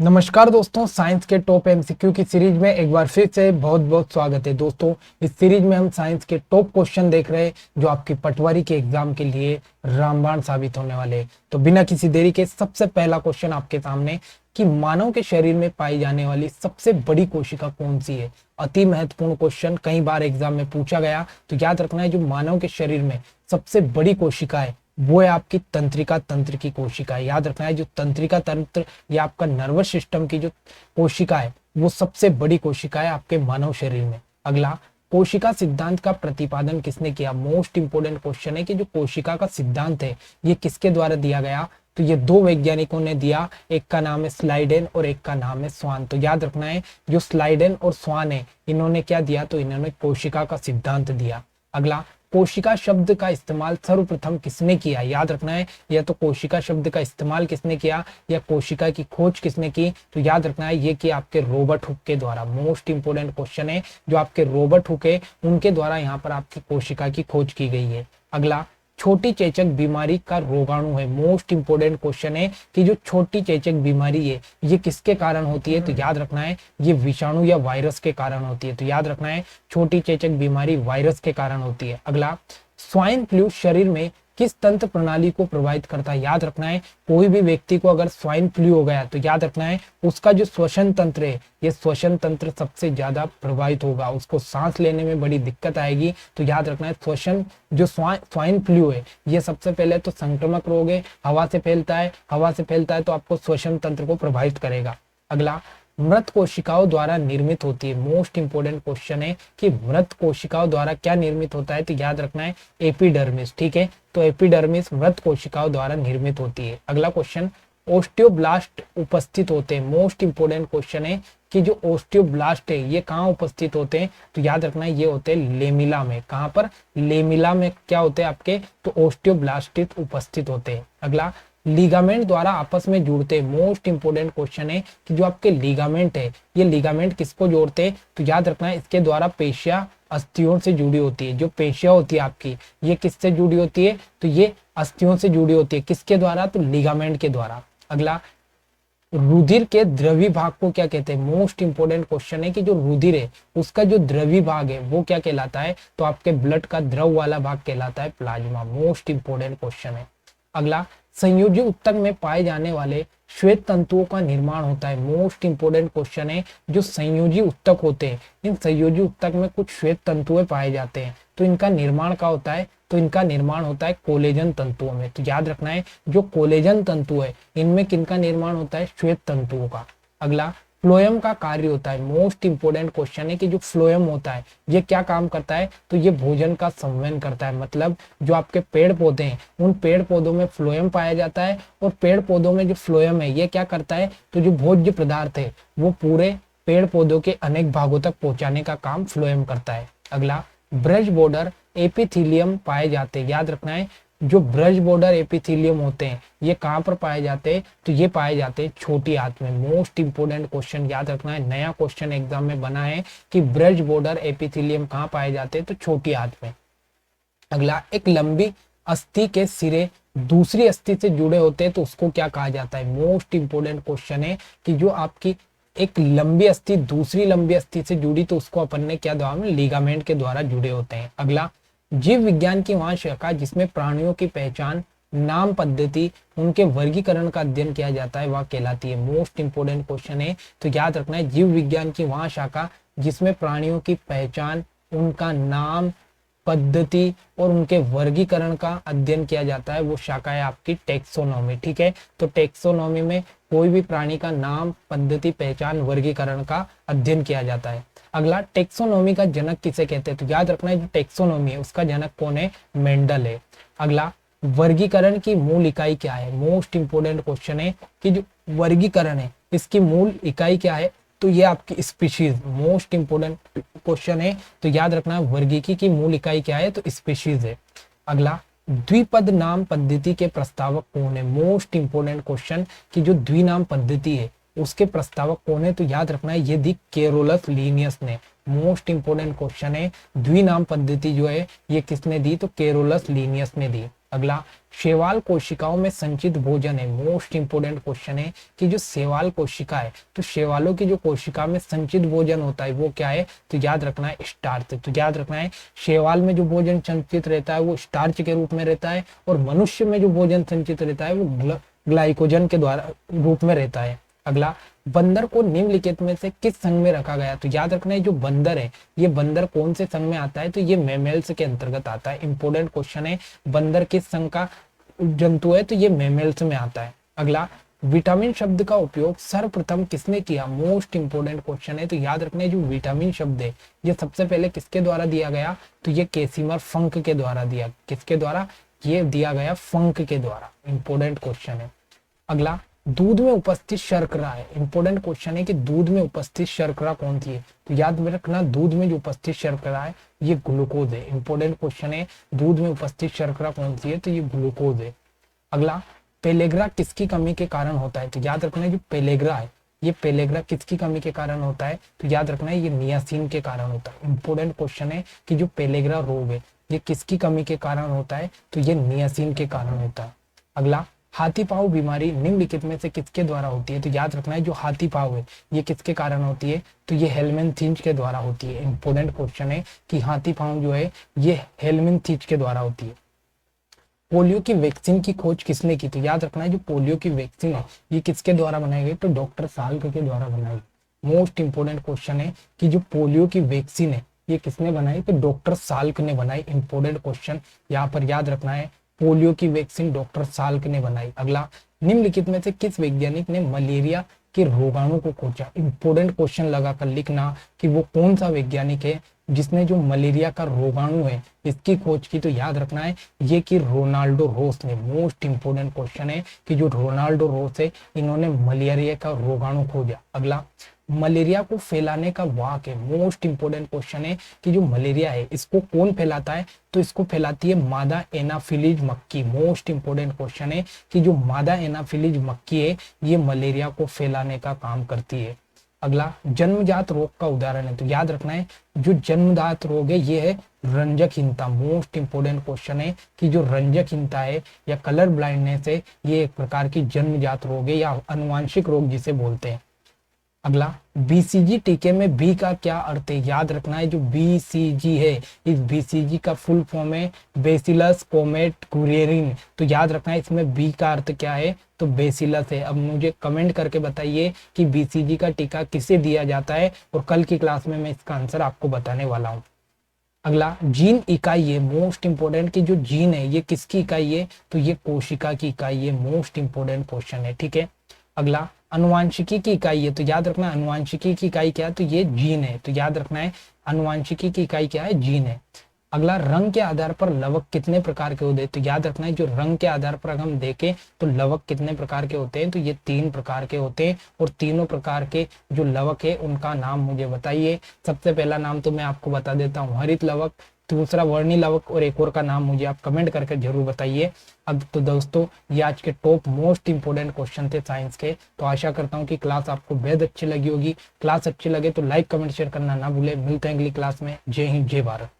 नमस्कार दोस्तों, साइंस के टॉप एमसीक्यू की सीरीज में एक बार फिर से बहुत बहुत स्वागत है। दोस्तों, इस सीरीज में हम साइंस के टॉप क्वेश्चन देख रहे हैं जो आपकी पटवारी के एग्जाम के लिए रामबाण साबित होने वाले हैं। तो बिना किसी देरी के सबसे पहला क्वेश्चन आपके सामने कि मानव के शरीर में पाई जाने वाली सबसे बड़ी कोशिका कौन सी है। अति महत्वपूर्ण क्वेश्चन, कई बार एग्जाम में पूछा गया, तो याद रखना है जो मानव के शरीर में सबसे बड़ी कोशिका है वो है आपकी तंत्रिका तंत्र की कोशिका है। याद रखना है जो तंत्रिका तंत्र या आपका नर्वस सिस्टम की जो कोशिका है वो सबसे बड़ी कोशिका है आपके मानव शरीर में। अगला, कोशिका सिद्धांत का प्रतिपादन किसने किया। मोस्ट इंपोर्टेंट क्वेश्चन है कि जो कोशिका का सिद्धांत है ये किसके द्वारा दिया गया। तो ये दो वैज्ञानिकों ने दिया, एक का नाम है स्लाइडेन और एक का नाम है स्वान। तो याद रखना है जो स्लाइडेन और स्वान है इन्होंने क्या दिया, तो इन्होंने कोशिका का सिद्धांत दिया। अगला, कोशिका शब्द का इस्तेमाल सर्वप्रथम किसने किया। याद रखना है या तो कोशिका शब्द का इस्तेमाल किसने किया या कोशिका की खोज किसने की। तो याद रखना है ये कि आपके रॉबर्ट हुक के द्वारा। मोस्ट इंपोर्टेंट क्वेश्चन है, जो आपके रॉबर्ट हुक है उनके द्वारा यहाँ पर आपकी कोशिका की खोज की गई है। अगला, छोटी चेचक बीमारी का रोगाणु है। मोस्ट इंपोर्टेंट क्वेश्चन है कि जो छोटी चेचक बीमारी है ये किसके कारण होती है। तो याद रखना है ये विषाणु या वायरस के कारण होती है। तो याद रखना है छोटी चेचक बीमारी वायरस के कारण होती है। अगला, स्वाइन फ्लू शरीर में किस तंत्र प्रणाली को प्रभावित करता है। याद रखना है कोई भी व्यक्ति को अगर स्वाइन फ्लू हो गया तो याद रखना है उसका जो श्वसन तंत्र है ये श्वसन तंत्र सबसे ज्यादा प्रभावित होगा, उसको सांस लेने में बड़ी दिक्कत आएगी। तो याद रखना है श्वसन जो स्वाइन फ्लू है ये सबसे पहले तो संक्रामक रोग है, हवा से फैलता है, हवा से फैलता है तो आपको श्वसन तंत्र को प्रभावित करेगा। अगला, मृत कोशिकाओं द्वारा निर्मित होती है। मोस्ट इंपोर्टेंट क्वेश्चन है कि मृत कोशिकाओं द्वारा क्या निर्मित होता है। तो याद रखना है एपिडर्मिस। ठीक है, तो एपिडर्मिस मृत कोशिकाओं द्वारा निर्मित होती है। अगला क्वेश्चन, ओस्टियोब्लास्ट उपस्थित होते हैं। मोस्ट इंपोर्टेंट क्वेश्चन है कि जो ओस्टियोब्लास्ट है ये कहाँ उपस्थित होते हैं। तो याद रखना है ये होते हैं लेमिला में। कहाँ पर, लेमिला में क्या होते हैं आपके, तो ओस्टियोब्लास्ट उपस्थित होते हैं। अगला, लिगामेंट द्वारा आपस में जुड़ते हैं। मोस्ट इंपोर्टेंट क्वेश्चन है कि जो आपके लिगामेंट है ये लिगामेंट किसको जोड़ते हैं। तो याद रखना है इसके द्वारा पेशियां अस्थियों से जुड़ी होती है। जो पेशियां होती है आपकी ये किससे जुड़ी होती है, तो ये अस्थियों से जुड़ी होती है। किसके द्वारा, तो लिगामेंट के द्वारा। अगला, रुधिर के द्रवी भाग को क्या कहते हैं। मोस्ट इंपोर्टेंट क्वेश्चन है कि जो रुधिर है उसका जो द्रवी भाग है वो क्या कहलाता है। तो आपके ब्लड का द्रव वाला भाग कहलाता है प्लाज्मा। मोस्ट इंपोर्टेंट क्वेश्चन है। अगला, संयोजी उत्तक में पाए जाने वाले श्वेत तंतुओं का निर्माण होता है। मोस्ट इंपोर्टेंट क्वेश्चन है, जो संयोजी उत्तक होते हैं इन संयोजी उत्तक में कुछ श्वेत तंतुएं पाए जाते हैं तो इनका निर्माण क्या होता है, तो इनका निर्माण होता है कोलेजन तंतुओं में। तो याद रखना है जो कोलेजन तंतु है इनमें किनका निर्माण होता है, श्वेत तंतुओं का। अगला, फ्लोएम का कार्य होता है। मोस्ट इंपोर्टेंट क्वेश्चन है कि जो फ्लोएम होता है ये क्या काम करता है, तो ये भोजन का संवहन करता है। मतलब जो आपके पेड़ पौधे हैं उन पेड़ पौधों में फ्लोएम पाया जाता है और पेड़ पौधों में जो फ्लोएम है ये क्या करता है, तो जो भोज्य पदार्थ है वो पूरे पेड़ पौधों के अनेक भागों तक पहुंचाने का काम फ्लोएम करता है। अगला, ब्रज बॉर्डर एपिथीलियम पाए जाते हैं। याद रखना है जो ब्रज बॉर्डर एपिथेलियम होते हैं ये कहाँ पर पाए जाते हैं, तो ये पाए जाते हैं छोटी आंत में। मोस्ट इंपोर्टेंट क्वेश्चन याद रखना है, नया क्वेश्चन एग्जाम में बना है कि ब्रज बॉर्डर एपिथेलियम कहाँ पाए जाते हैं, तो छोटी आंत में। अगला, एक लंबी अस्थि के सिरे दूसरी अस्थि से जुड़े होते हैं तो उसको क्या कहा जाता है। मोस्ट इंपोर्टेंट क्वेश्चन है कि जो आपकी एक लंबी अस्थि दूसरी लंबी अस्थि से जुड़ी तो उसको अपन ने क्या द्वारा, लिगामेंट के द्वारा जुड़े होते हैं। अगला, जीव विज्ञान की वह शाखा जिसमें प्राणियों की पहचान, नाम पद्धति, उनके वर्गीकरण का अध्ययन किया जाता है वह कहलाती है। मोस्ट इंपोर्टेंट क्वेश्चन है, तो याद रखना है जीव विज्ञान की वह शाखा जिसमें प्राणियों की पहचान, उनका नाम पद्धति और उनके वर्गीकरण का अध्ययन किया जाता है वो शाखा है आपकी टेक्सोनॉमी। ठीक है, तो टेक्सोनॉमी में कोई भी प्राणी का नाम पद्धति पहचान वर्गीकरण का अध्ययन किया जाता है। अगला, टेक्सोनॉमी का जनक किसे कहते हैं, तो याद रखना है जो टेक्सोनॉमी है उसका जनक कौन है, मेंडल है। अगला, वर्गीकरण की मूल इकाई क्या है। मोस्ट इंपोर्टेंट क्वेश्चन है कि जो वर्गीकरण है इसकी मूल इकाई क्या है, तो ये आपकी स्पीशीज। मोस्ट इंपोर्टेंट क्वेश्चन है, तो याद रखना वर्गीकी की मूल इकाई क्या है, तो स्पीशीज है। अगला, द्विपद नाम पद्धति के प्रस्तावक कौन है। मोस्ट इंपोर्टेंट क्वेश्चन कि जो द्विनाम पद्धति है उसके प्रस्तावक कौन है, तो याद रखना है ये दी केरोलस लीनियस ने। मोस्ट इंपोर्टेंट क्वेश्चन है, द्विनाम पद्धति जो है ये किसने दी, तो केरोलस लीनियस ने दी। अगला, शैवाल कोशिकाओं में संचित भोजन है, मोस्ट इंपोर्टेंट क्वेश्चन है कि जो शैवाल कोशिका है, तो शैवालों की जो कोशिका में संचित भोजन होता है वो क्या है, तो याद रखना है स्टार्च। तो याद रखना है शैवाल में जो भोजन संचित रहता है वो स्टार्च के रूप में रहता है, और मनुष्य में जो भोजन संचित रहता है वो ग्लाइकोजन के द्वारा रूप में रहता है। अगला, बंदर को निम्नलिखित में से किस संघ में रखा गया, तो याद रखना है जो बंदर है ये बंदर कौन से संघ में आता है, तो ये मैमल्स के अंतर्गत आता है। इंपोर्टेंट क्वेश्चन है, बंदर किस संघ का जंतु है, तो ये मैमल्स में आता है। अगला, विटामिन शब्द का उपयोग सर्वप्रथम किसने किया, मोस्ट इंपोर्टेंट क्वेश्चन है। तो याद रखना है जो विटामिन शब्द है ये सबसे पहले किसके द्वारा दिया गया, तो ये कैसिमर फंक के द्वारा दिया, किसके द्वारा, ये दिया गया फंक के द्वारा। इंपोर्टेंट क्वेश्चन है। अगला, दूध में उपस्थित शर्करा है, इंपोर्टेंट क्वेश्चन है कि दूध में उपस्थित शर्करा कौन सी है, तो याद में रखना दूध में जो उपस्थित शर्करा है ये ग्लूकोज है। इंपोर्टेंट क्वेश्चन है, दूध में उपस्थित शर्करा कौन सी है, तो ये ग्लूकोज है। अगला, पेलेग्रा किसकी कमी के कारण होता है, तो याद रखना है जो पेलेग्रा है ये पेलेग्रा किसकी कमी के कारण होता है, तो याद रखना है ये नियासिन के कारण होता है। इंपोर्टेंट क्वेश्चन है कि जो पेलेग्रा रोग है ये किसकी कमी के कारण होता है, तो ये नियासिन के कारण होता है। अगला, हाथी पांव बीमारी निम्नलिखित में से किसके द्वारा होती है, तो याद रखना है जो हाथी पांव है ये किसके कारण होती है, तो ये हेलमिंथेज के द्वारा होती है। इंपोर्टेंट क्वेश्चन है कि हाथी पांव जो है ये हेलमिंथेज के द्वारा होती है। पोलियो की वैक्सीन की खोज किसने की, तो याद रखना है जो पोलियो की वैक्सीन है ये किसके द्वारा बनाई गई, तो डॉक्टर साल्क के द्वारा बनाई। मोस्ट इंपोर्टेंट क्वेश्चन है कि जो पोलियो की वैक्सीन है ये किसने बनाई, तो डॉक्टर साल्क ने बनाई। इंपोर्टेंट क्वेश्चन यहाँ पर याद रखना है, पोलियो की वैक्सीन डॉक्टर साल्क ने बनाई। अगला, निम्नलिखित में से किस वैज्ञानिक ने मलेरिया के रोगाणु को खोजा। इंपोर्टेंट क्वेश्चन लगाकर लिखना कि वो कौन सा वैज्ञानिक है जिसने जो मलेरिया का रोगाणु है इसकी खोज की, तो याद रखना है ये कि रोनाल्डो रोस ने। मोस्ट इंपोर्टेंट क्वेश्चन है कि जो रोनाल्डो रोस है इन्होंने मलेरिया का रोगाणु खोजा। अगला, मलेरिया को फैलाने का वाहक है, मोस्ट इंपोर्टेंट क्वेश्चन है कि जो मलेरिया है इसको कौन फैलाता है, तो इसको फैलाती है मादा एनाफिलीज मक्खी। मोस्ट इंपोर्टेंट क्वेश्चन है कि जो मादा एनाफिलीज मक्खी है ये मलेरिया को फैलाने का काम करती है। अगला, जन्मजात रोग का उदाहरण है, तो याद रखना है जो जन्मजात रोग है ये है रंजकहीनता। मोस्ट इंपोर्टेंट क्वेश्चन है कि जो रंजकहीनता है या कलर ब्लाइंडनेस है ये एक प्रकार की जन्मजात रोग है या अनुवांशिक रोग जिसे बोलते हैं। अगला, बीसीजी टीके में बी का क्या अर्थ है, याद रखना है जो बीसीजी है इस बीसीजी का फुल फॉर्म है बेसिलस कोमेट गुरेरिन। तो याद रखना है इसमें बी का अर्थ क्या है, तो बेसिलस है। अब मुझे कमेंट करके बताइए कि बीसीजी का टीका किसे दिया जाता है, और कल की क्लास में मैं इसका आंसर आपको बताने वाला हूँ। अगला, जीन इकाई है, मोस्ट इंपोर्टेंट कि जो जीन है ये किसकी इकाई है, तो ये कोशिका की इकाई है। मोस्ट इंपोर्टेंट क्वेश्चन है, ठीक है। अगला, अनुवांशिकी की इकाई है, तो याद रखना अनुवांशिकी की इकाई क्या है, तो ये जीन है। तो याद रखना है अनुवांशिकी की इकाई क्या है, जीन है। अगला, रंग के आधार पर लवक कितने प्रकार के होते हैं, तो याद रखना है जो रंग के आधार पर हम देखें तो लवक कितने प्रकार के होते हैं, तो ये 3 प्रकार के होते हैं। और तीनों प्रकार के जो लवक है उनका नाम मुझे बताइए। सबसे पहला नाम तो मैं आपको बता देता हूँ, हरित लवक, दूसरा वर्णी लवक, और एक और का नाम मुझे आप कमेंट करके जरूर बताइए। अब तो दोस्तों ये आज के टॉप मोस्ट इंपोर्टेंट क्वेश्चन थे साइंस के। तो आशा करता हूँ कि क्लास आपको बेहद अच्छी लगी होगी। क्लास अच्छी लगे तो लाइक कमेंट शेयर करना ना भूले। मिलते हैं अगली क्लास में। जय हिंद, जय भारत।